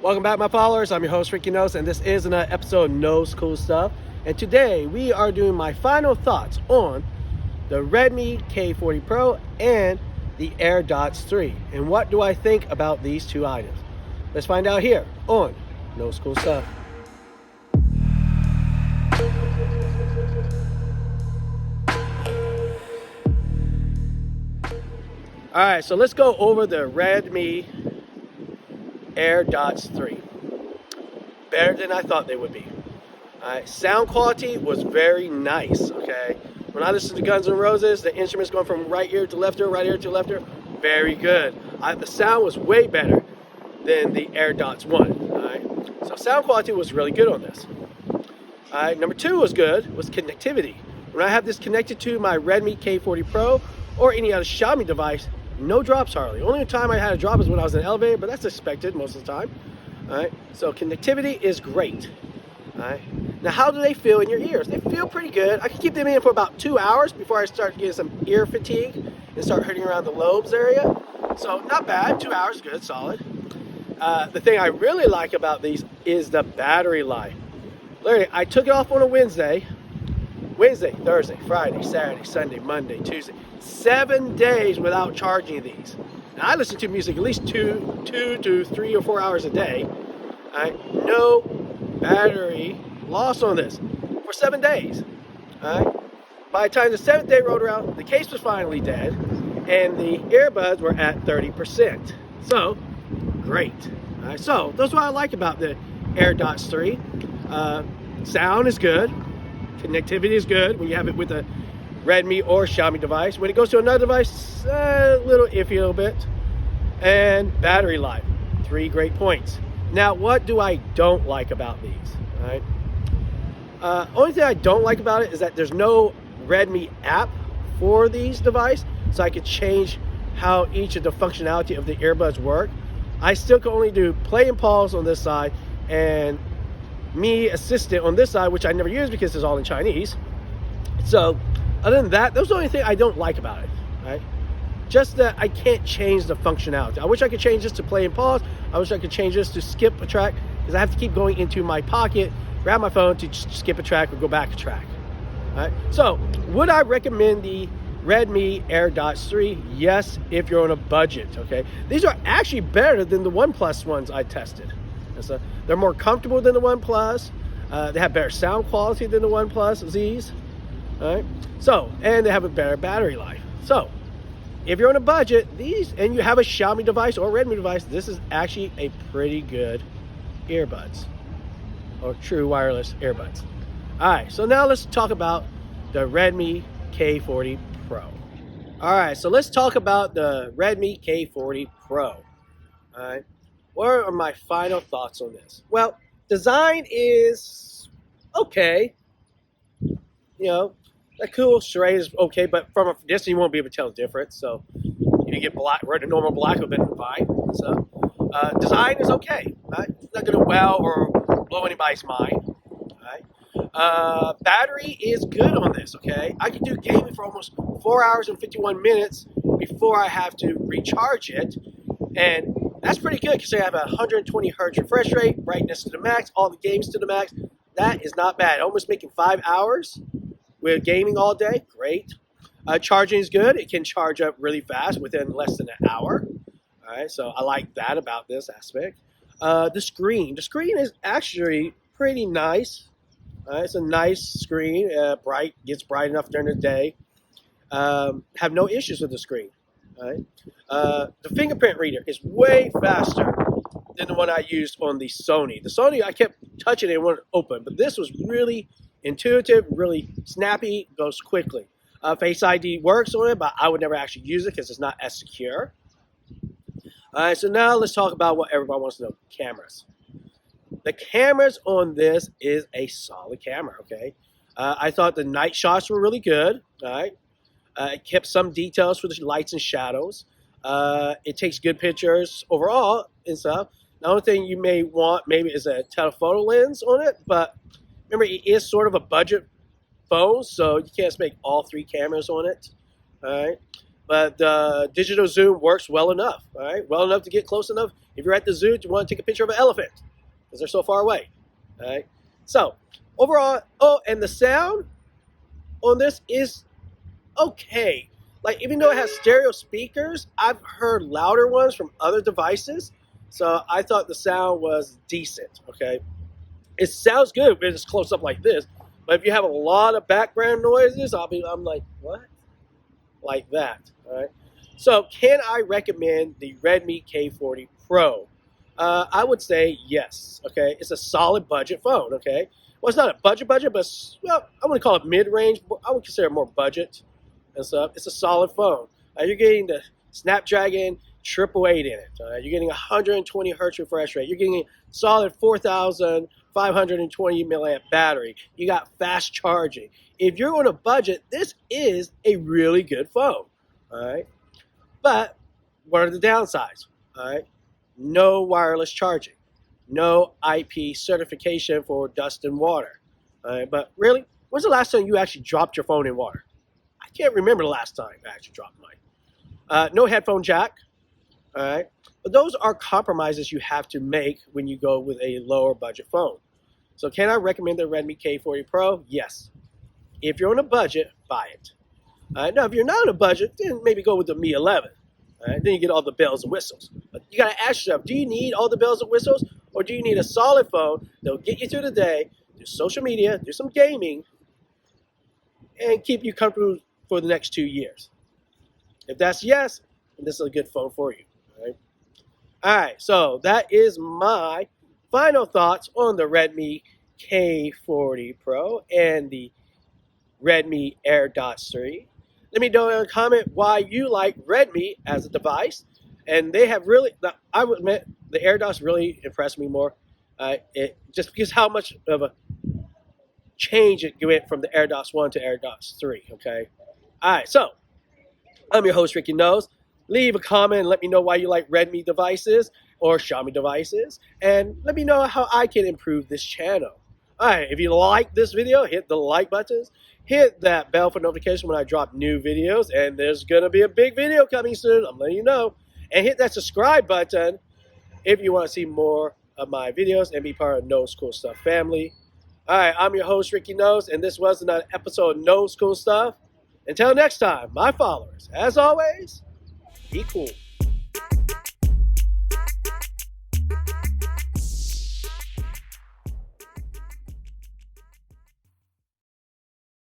Welcome back, my followers. I'm your host, Ricky Knoles, and this is another episode of Knoles Cool Stuff. And today we are doing my final thoughts on the Redmi K40 Pro and the AirDots 3. And what do I think about these two items? Let's find out here on Knoles Cool Stuff. All right, so let's go over the Redmi AirDots 3. Better than I thought they would be. Sound quality was very nice, okay? When I listen to Guns N' Roses, the instruments going from right ear to left ear, right ear to left ear, very good. The sound was way better than the AirDots 1, all right? So sound quality was really good on this. Number two was good, was connectivity. When I have this connected to my Redmi K40 Pro or any other Xiaomi device, no drops hardly. Only time I had a drop is when I was in an elevator, but that's expected most of the time. All right, so connectivity is great. All right, now how do they feel in your ears? They feel pretty good. I can keep them in for about 2 hours before I start getting some ear fatigue and start hurting around the lobes area. So not bad, 2 hours, good, solid. The thing I really like about these is the battery life. Literally, I took it off on a Wednesday, Thursday, Friday, Saturday, Sunday, Monday, Tuesday. 7 days without charging these. Now, I listen to music at least 2 to 3 or 4 hours a day. All right, no battery loss on this for 7 days. All right. By the time the 7th day rolled around, the case was finally dead, and the earbuds were at 30%. So, great. All right, so that's what I like about the AirDots 3. Sound is good. Connectivity is good when you have it with a Redmi or Xiaomi device. When it goes to another device, a little iffy a little bit. And battery life, 3 great points. Now, what do I don't like about these? All right. Only thing I don't like about it is that there's no Redmi app for these devices, so I could change how each of the functionality of the earbuds work. I still can only do play and pause on this side and Me Assistant on this side, which I never use because it's all in Chinese. So other than that, that's the only thing I don't like about it, right? Just that I can't change the functionality. I wish I could change this to play and pause. I wish I could change this to skip a track, because I have to keep going into my pocket, grab my phone to skip a track or go back a track. All right. So would I recommend the Redmi AirDots 3? Yes, if you're on a budget, okay? These are actually better than the OnePlus ones I tested. So they're more comfortable than the OnePlus. They have better sound quality than the OnePlus Zs. All right. So, and they have a better battery life. So, if you're on a budget, these, and you have a Xiaomi device or Redmi device, this is actually a pretty good earbuds, or true wireless earbuds. All right. So now let's talk about the Redmi K40 Pro. All right. So let's talk about the Redmi K40 Pro. All right. What are my final thoughts on this? Well, design is okay. You know, the cool charade is okay, but from a distance you won't be able to tell the difference. So if you get black, red, and normal black, would have been fine. So design is okay. Right? It's not going to wow or blow anybody's mind. Right? Battery is good on this. Okay, I can do gaming for almost 4 hours and 51 minutes before I have to recharge it, and that's pretty good because I have a 120 hertz refresh rate, brightness to the max, all the games to the max. That is not bad. Almost making 5 hours with gaming all day. Great. Charging is good. It can charge up really fast within less than an hour. All right, so I like that about this aspect. The screen is actually pretty nice. It's a nice screen. Bright, gets bright enough during the day. Have no issues with the screen. Right. The Fingerprint Reader is way faster than the one I used on the Sony. The Sony, I kept touching it and it wouldn't open, but this was really intuitive, really snappy, goes quickly. Face ID works on it, but I would never actually use it because it's not as secure. All right, so now let's talk about what everybody wants to know, cameras. The cameras on this is a solid camera, okay? I thought the night shots were really good, all right? It kept some details for the lights and shadows. It takes good pictures overall and stuff. The only thing you may want maybe is a telephoto lens on it, but remember, it is sort of a budget phone, so you can't make all 3 cameras on it. All right, but the digital zoom works well enough. All right, well enough to get close enough. If you're at the zoo, you want to take a picture of an elephant because they're so far away. All right. So overall, and the sound on this is okay. Like, even though it has stereo speakers, I've heard louder ones from other devices. So I thought the sound was decent, okay? It sounds good when it's close up like this. But if you have a lot of background noises, I'm like, what? Like that, all right? So can I recommend the Redmi K40 Pro? I would say yes, okay? It's a solid budget phone, okay? Well, it's not a budget, but, well, I wouldn't call it mid-range. I would consider it more budget and stuff. It's a solid phone. You're getting the Snapdragon 888 in it. You're getting 120 hertz refresh rate. You're getting a solid 4,520 milliamp battery. You got fast charging. If you're on a budget, this is a really good phone. All right. But what are the downsides? All right. No wireless charging. No IP certification for dust and water. All right. But really, when's the last time you actually dropped your phone in water? I can't remember the last time I actually dropped mine. No headphone jack. All right. But those are compromises you have to make when you go with a lower budget phone. So can I recommend the Redmi K40 Pro? Yes. If you're on a budget, buy it. Now, if you're not on a budget, then maybe go with the Mi 11. Then you get all the bells and whistles. But you got to ask yourself, do you need all the bells and whistles? Or do you need a solid phone that will get you through the day, do social media, do some gaming, and keep you comfortable for the next 2 years? If that's yes, then this is a good phone for you. All right, so that is my final thoughts on the Redmi K40 Pro and the Redmi AirDots 3. Let me know in a comment why you like Redmi as a device. And they have really, I would admit, the AirDots really impressed me more. Just because how much of a change it went from the AirDots 1 to AirDots 3, okay? All right, so I'm your host, Ricky Knoles. Leave a comment and let me know why you like Redmi devices or Xiaomi devices. And let me know how I can improve this channel. All right, if you like this video, hit the like buttons. Hit that bell for notification when I drop new videos. And there's going to be a big video coming soon. I'm letting you know. And hit that subscribe button if you want to see more of my videos and be part of Knoles CoolStuff family. All right, I'm your host, Ricky Knoles, and this was another episode of Knoles CoolStuff. Until next time, my followers, as always, be cool.